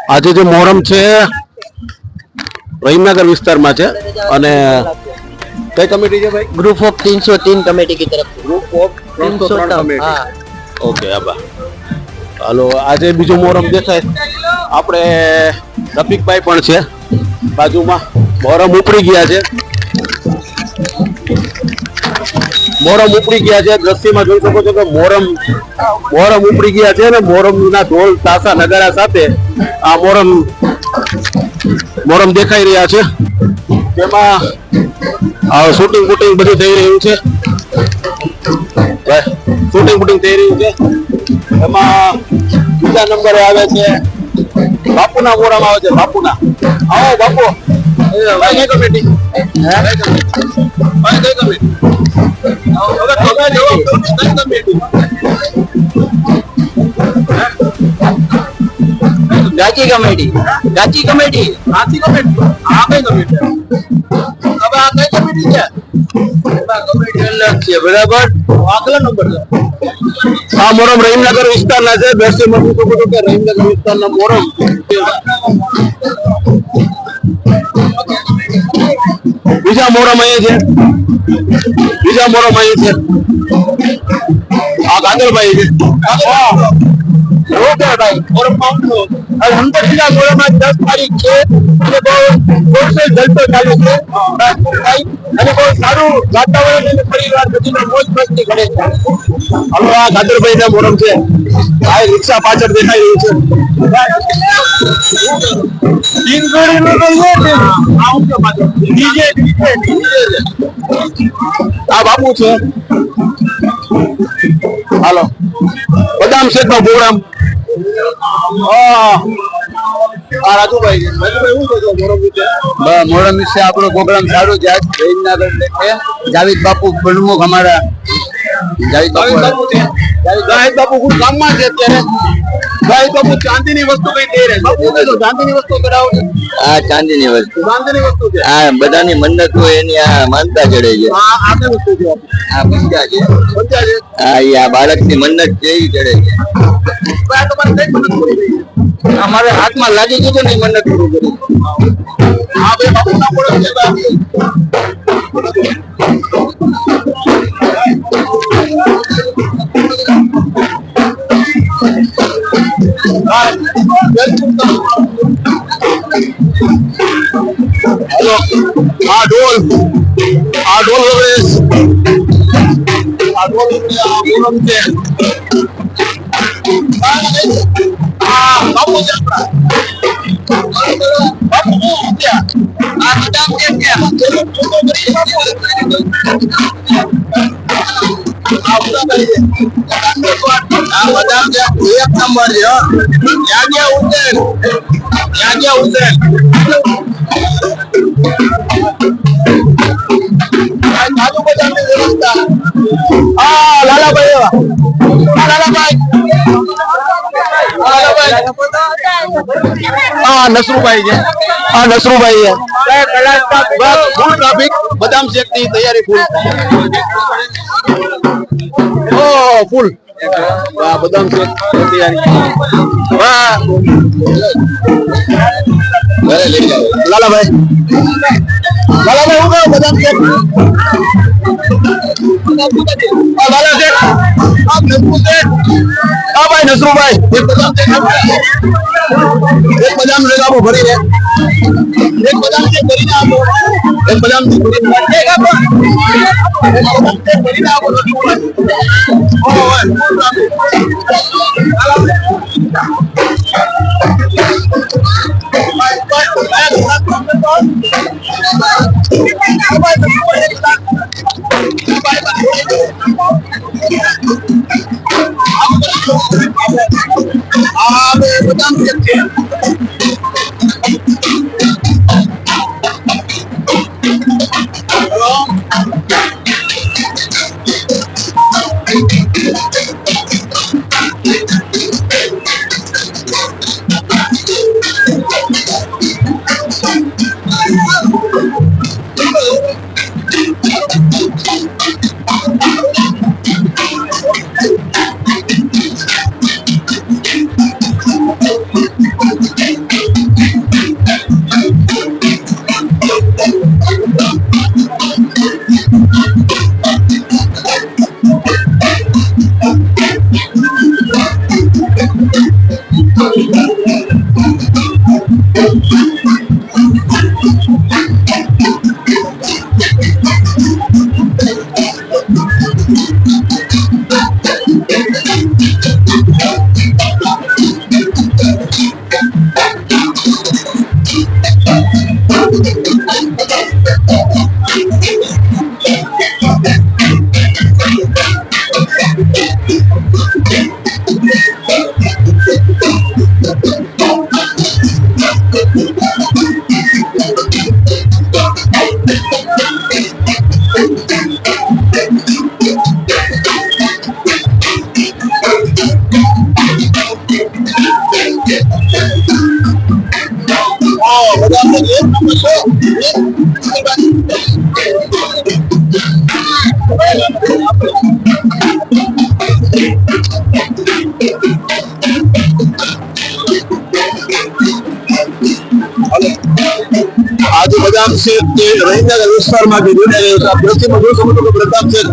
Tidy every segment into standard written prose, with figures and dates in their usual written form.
આજે જે મોહરમ છે રહીમનગર વિસ્તારમાં છે અને કઈ કમિટી છે ભાઈ? ग्रुप ऑफ 303 कमेटी की तरफ ગ્રુપ ઓફ 303 કમિટી. हाँ ઓકે આબા. હાલો, આજે બીજું મોહરમ દેખાય. આપણે રફીકભાઈ પણ છે બાજુમાં. મોહરમ ઉપડી ગયા છે, મોહરમ ઉપડી ગયા છે. દ્રશ્યમાં જોઈ શકો છો કે મોહરમ ઉપડી ગયા છે ને મોહરમ ના ઢોલ તાસા નગારા સાથે આ મોહરમ દેખાઈ રહ્યા છે. તેમાં શૂટિંગ બુટિંગ બધું થઈ રહ્યું છે. શૂટિંગ બુટિંગ થઈ રહ્યું છે. એમાં બીજા નંબરે આવે છે બાપુના મોહરમ આવે છે. બાપુના આવો બાપુ. ભાઈ કઈ કમિટી? ભાઈ કઈ કમિટી? હવે તમે જવાબ દો કઈ કમિટી? गाची कमेटी गाची कमेटी સાચી કમિટી? આ કઈ કમિટી? હવે આ કઈ કમિટી છે? कमेटी अलग છે બરાબર. આગલા નંબર છે. આ મોહરમ રહીમનગર વિસ્તારના છે. દ્રશ્યમાં જોઈ શકો છો કે રહીમનગર વિસ્તારના મોહરમ બીજા મોહરમ અહીંયા છે. બીજા મોહરમ અહીંયા છે. આ કાદરભાઈ છે. ભાઈ મોહરમ પાઉન્ડનો અલહમદુલિલ્લાહ મોહરમ 10 તારીખ છે અને બહુ જોરશોર જલસો ચાલુ છે ભાઈ. અને બહુ સારું વાતાવરણ અને પરિવાર બધીનો મોજ મસ્તી કરે છે. હવે આ કાદરભાઈ ના મોહરમ છે. આ રિક્ષા પાછળ દેખાઈ રહ્યું છે. આ બાપુ છે. હાલો, બદામ શેક નો પ્રોગ્રામ. આ રાજુભાઈ છે. રાજુભાઈ શું કહેશો મોહરમ વિશે? मोहरम से આપણો પ્રોગ્રામ સારો છે. આજ રહીમનગર છે જાવેદ બાપુ પ્રમુખ અમારા જાવેદ બાપુ છે. જાવેદ બાપુ ખૂબ કામમાં છે અત્યારે. જાવેદ બાપુ ચાંદીની વસ્તુ કઈ દે રહે. બાપુ કહેશો ચાંદીની વસ્તુ કરાવો છો? આ ચાંદીની વસ્તુ ચાંદીની વસ્તુ છે. આ બધાની મન્નત હોય એની આ માનતા ચડે છે. આ કઈ વસ્તુ છે? આ પંજા છે. પંચા છે. આ બાળકની મન્નત છે એ ચડે છે. આ તમારે કઈ મદદ કરી રહી છે? અમારે હાથમાં લાગી ગયું ને મન્નત પૂરું કરી. આ બે બાપુના મોહરમ છે. આ ઢોલ હવે આ મોહરમ છે. આ બાપુ છે આપણા. બાપુ શું છે? આ બદામ કેમ કે આ બદામ છે. એક નંબર છે. ત્યાં ગયા ઉતેન, ત્યાં ગયા ઉતેન. કાજુ બદામની વ્યવસ્થા. આ લાલાભાઈ એવા. આ લાલાભાઈ. આ નસરુભાઈ છે. આ નસરુભાઈ છે. Full traffic. બદામ શેક ની તૈયારી ફૂલ. ઓ ફૂલ. વાહ, બદામ શેક તૈયારી. વાહ લાલાભાઈ. લાલાભાઈ હું કહું બદામ શેક. આ લાલા શેક. આ નસરુ શેક. આ ભાઈ નસરુભાઈ. એક બદામ શેક એક બદામ શેક આપો ભરી દે. એક બદામ શેક ભરીને આપો. એક બદામ શેક ભરીને આપો. એક બદામ શેક ભરીને આપો. બદામ શેક છે. પ્રતાપ શેઠ જે રહીનગર વિસ્તારમાંથી જોડાઈ રહ્યો છે. પ્રતિમા જોઈ શકો છો કે પ્રતાપ શેઠ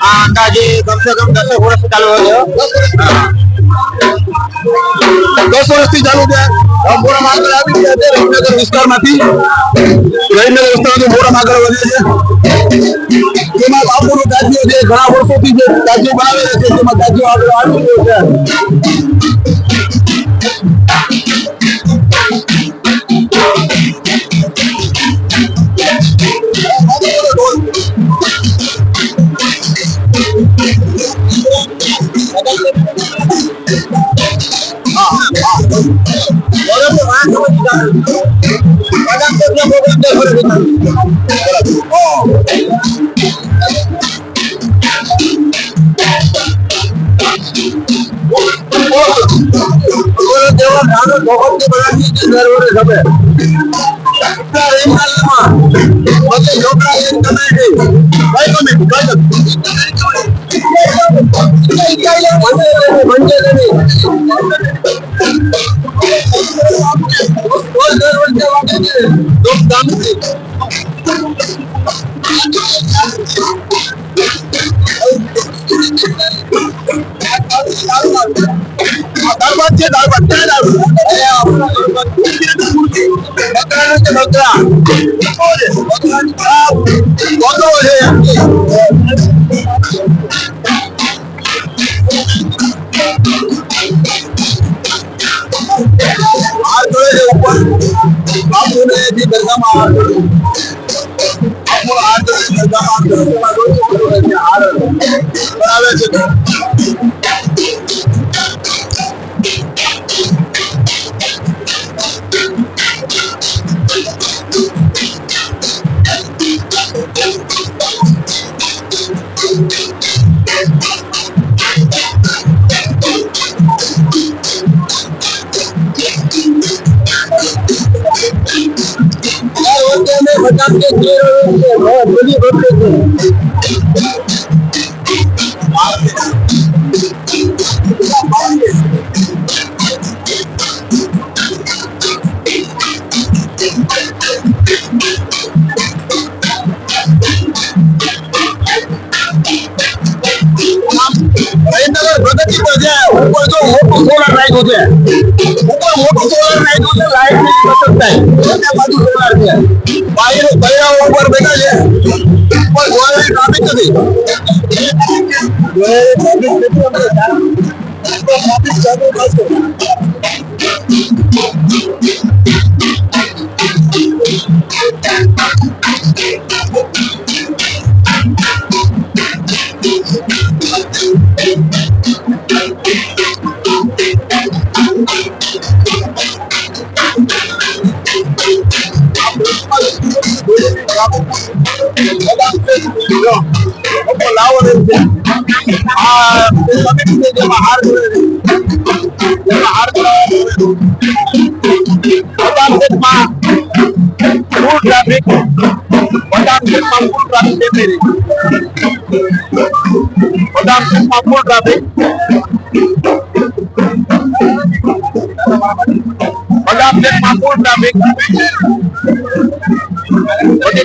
અંદાજે કમસે કમ 10 વર્ષ ચાલુ હોય 10 વર્ષથી ચાલુ છે. મોરમ આગળ આવી ગયા છે રહીનગર વિસ્તારમાંથી મોરમ આગળ વધે છે. તેમાં બાપુનું તાજિયો છે, ઘણા વર્ષોથી જે તાજિયો બનાવેલા છે તેમાં તાજિયો આગળ આવી ગયો છે.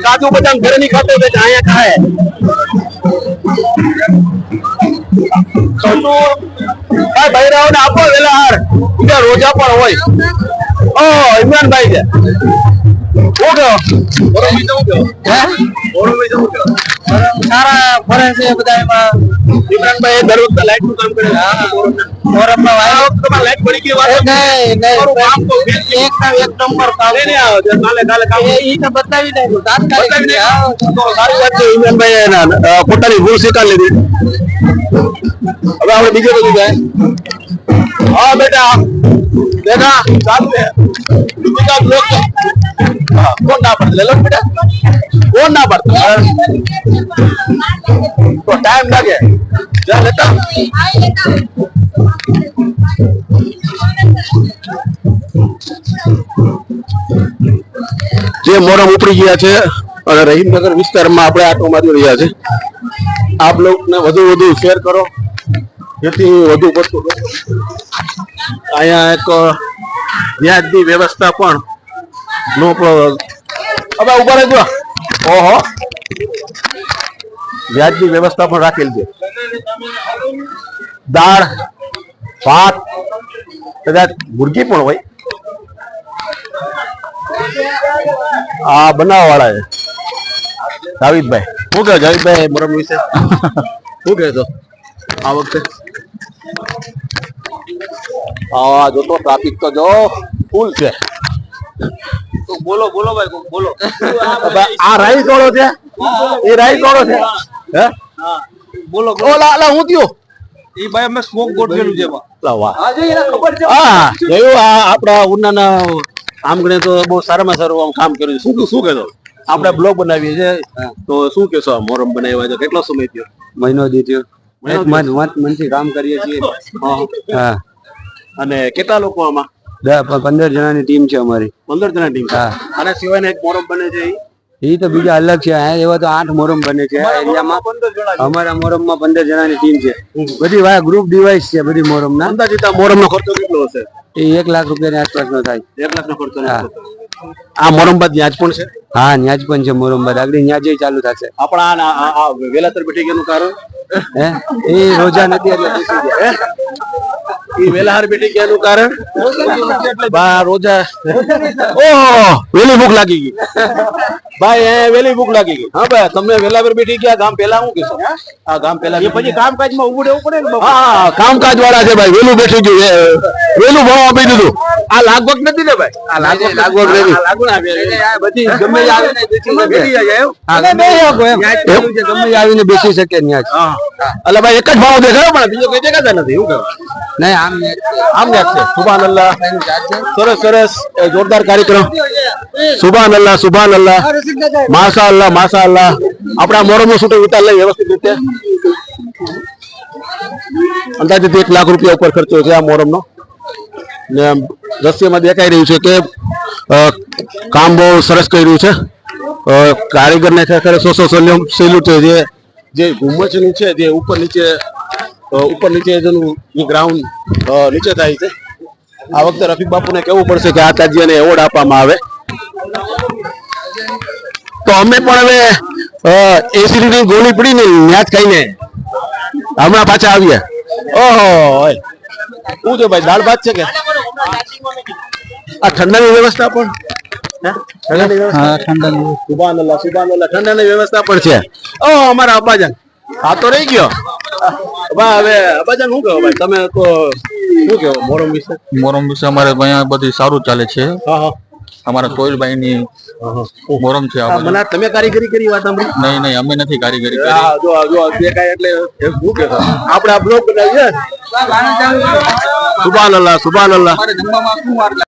કાજુ બદામ ઘરે ની ખાતો હોય અહીંયા ખાય બૈરાઓ ને આપો વેલા હાર બીજા રોજા પણ હોય. ઓ ઇમરાનભાઈ છે શું કહો મોરમ વિશે શું કહો મોરમ વિશે શું કહો સારા ફરે છે બધા એમાં ઇમરાનભાઈ દર વખતે લાઈટ નું કામ કરે મોરમમાં તમારે લાઈટ પડી ગઈ વાત નહીં એક નંબર કામ લઈને આવો કાલે કામ એ તો બતાવી નાખ્યું તાત્કાલિક તો સારી વાત છે ઇમરાનભાઈ પોતાની ભૂલ સ્વીકાર લીધી હવે આપણે બીજે બધું જાય હા બેટા બેટા ચાલુ છે બીજા બ્લોક હા કોણ ના પડે લે લો બેટા કોણ ના પડે તો ટાઈમ લાગે જા લેતા જે મોરમ ઉપડી ગયા છે અને રહીમનગર વિસ્તારમાં આપણે આટો મારી રહ્યા છે આપ લોકોને વધુ વધુ શેર કરો જેથી વધુ પડતું અહીંયા એક વ્યાજની વ્યવસ્થા પણ નો હવે ઉભા રહેજો ઓહો વ્યાજની વ્યવસ્થા પણ રાખેલ છે દાળ ભાત કદાચ મુરગી પણ હોય આ બનાવવા વાળા છે જાવીદભાઈ શું કહે જાવીદભાઈ મોરમ વિશે શું કહેશો આ વખતે હા જો તો ટ્રાફિક તો જો ફૂલ છે બોલો બોલો ભાઈ બોલો આ રાઈ તોડો છે એ રાઈ તોડો છે હે બોલો ઓલા ઓલા હું થયો એ ભાઈ અમે સ્મોક ગોઠવેલું છે એમાં વાહ આજે એને ખબર છે હા જોયું આ આપણા ઉનાના આમ ગણે તો બહુ સારામાં સારું આમ કામ કર્યું છે. શું કહેતો આપણે બ્લોગ બનાવીએ છીએ તો શું કહેશો આ મોરમ બનાવ્યા છે કેટલો સમય થયો મહિનો દીધો એક મનથી કામ કરીએ છીએ હા અને કેટલા લોકો આમાં 15 જણાની ટીમ છે અમારી 15 જણા ટીમ હા. આના સિવાયના એક મોરમ બને છે એ તો બીજા અલગ છે આ એવા તો 8 મોરમ બને છે આ એરિયામાં અમારા મોરમમાં 15 જણાની ટીમ છે બધી વાય ગ્રુપ ડિવાઇસ છે બધી મોરમના અંદાજિત આ મોરમનો ખર્ચો કેટલો હશે એ 1 લાખ રૂપિયાની આસપાસનો થાય 1 લાખનો ખર્ચો હા. આ મોરમ બાદ વ્યાજ પણ છે હા ન્યાજ પણ છે મોરમ બાદ આગળ ન્યાજ ચાલુ થશે આપણા આ વેલાતર બેઠી ગયાનું કારણ હે એ રોજા નથી એટલે બેસી ગયા એ વેલાહાર બેઠી ગયાનું કારણ બા રોજા ઓહો વેલી ભૂખ લાગી ગઈ ભાઈ એ વેલી ભૂખ લાગી ગઈ હા ભાઈ તમે વેલાવર બેઠી ગયા ગામ પેલા શું કહેશો આ ગામ પેલા પછી કામકાજમાં ઉભું રહેવું પડે ને હા કામકાજ વાળા છે ભાઈ વેલું બેઠી ગયું વેલું ભાવ આપી દીધું આ લાગવગ નથી ને ભાઈ આ લાગવગ બધી ગમે તે આવીને બેસી શકે બેસી જાય એમ હા, ગમે તે આવો એમ. ગમે તે આવીને બેસી શકે ન્યાજ એટલે ભાઈ એક જ ભાવ દેખાયો પણ બીજો કઈ દેખાતા નથી એવું કહો નહીં આમ ન્યાજ છે. આમ યાદ છે સુભાન અલ્લાહ સરસ સરસ જોરદાર કાર્યક્રમ સુભાન અલ્લાહ માશા અલ્લાહ આપણા મોરમ નું શૂટિંગ ઉતાર લઈ વ્યવસ્થિત રીતે અંદાજિત 1 લાખ રૂપિયા ઉપર ખર્ચો છે આ મોરમ નો ને દ્રશ્યમાં દેખાઈ રહ્યું છે કે કામ બહુ સરસ કર્યું છે કારીગર ને ખરેખર સેલ્યુટ છે જે ઘુમ્મચ છે જે ઉપર નીચે જેનું ગ્રાઉન્ડ નીચે થાય છે આ વખતે રફીક બાપુને કહેવું પડશે કે આ તાજીયાને એવોર્ડ આપવામાં આવે તો અમે પણ હવે એસિડિટી ગોળી પડીને ન્યાજ ખાઈને હમણાં પાછા આવ્યા ઓહો શું છે ભાઈ દાળ ભાત છે કે આ ઠંડાની વ્યવસ્થા પણ સુભાન અલ્લાહ ઠંડાની વ્યવસ્થા પણ છે ઓ અમારા અબ્બાજાન આ તો રહી ગયો ભાઈ હવે અબ્બાજાન શું કહો ભાઈ તમે તો શું કહો મોરમ વિશે અમારે અહીંયા બધી સારું ચાલે છે હા હા અમારા સોહેલભાઈ ની મોરમ છે આ બધું. મને તમે કારીગરી કરી વાત સાંભળી નહીં અમે નથી કારીગરી કરી. હા જો દેખાય એટલે શું કહેતો આપણે આ બ્લોગ બનાવીએ સુભાન અલ્લાહ અમારે જમવામાં શું વાર લાગે?